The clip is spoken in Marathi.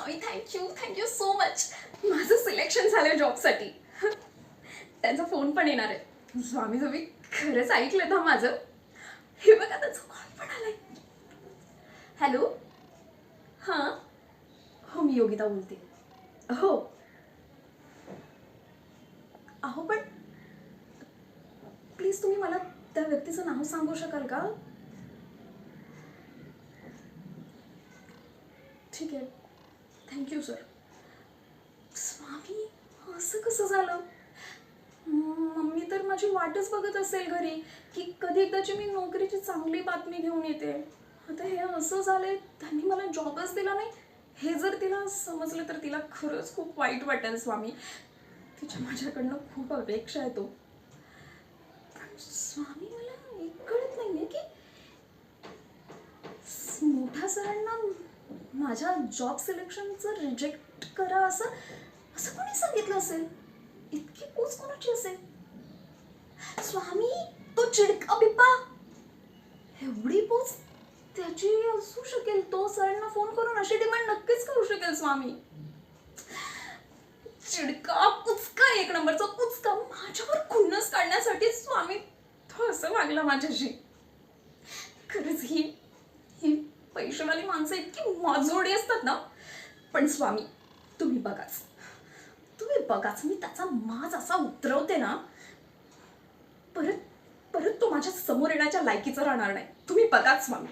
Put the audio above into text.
स्वामी थँक्यू सो मच. माझं सिलेक्शन झालं जॉबसाठी. त्यांचा फोन पण येणार आहे. स्वामी तुम्ही खरंच ऐकलं ना माझं. हे बघा त्याचा कॉल पण आलाय. हॅलो. हां. हो मी योगिता बोलते. हो. अहो पण प्लीज तुम्ही मला त्या व्यक्तीचं नाव सांगू शकाल का? ठीक आहे. Thank you sir. स्वामी असं कसं झालं? मम्मी तर माझी वाटच बघत असेल घरी की कधी एकदाची मी नोकरीची चांगली बातमी घेऊन येते. आता हे असं झालंय, त्यांनी मला जॉबच दिला नाही हे जर तिला समजलं तर तिला खरंच खूप वाईट वाटेल स्वामी. तिच्या माझ्याकडनं खूप अपेक्षा आहे तो. पण स्वामी मला एक कळत नाहीये की मोठ्या सरांना माझ्या जॉब सिलेक्शनचं रिजेक्ट करा असं असं कोणी सांगितलं असेल? इतकी पोच कोणाची असेल? स्वामी तो चिडका बिप्पा, एवढी पोच त्याची असू शकेल. तो सरांना फोन करून अशी डिमांड नक्कीच करू शकेल स्वामी. चिडका कुचका, एक नंबरचा कुचका, माझ्यावर खुन्नस काढण्यासाठी स्वामी तो असं वागला माझ्याशी. खरंच ही ही पैशावाली माणसं इतकी माजोडी असतात ना. पण स्वामी तुम्ही बघाच मी त्याचा माज असा उतरवते ना, परत परत तो माझ्या समोर येण्याच्या लायकीचा राहणार नाही. तुम्ही बघाच स्वामी.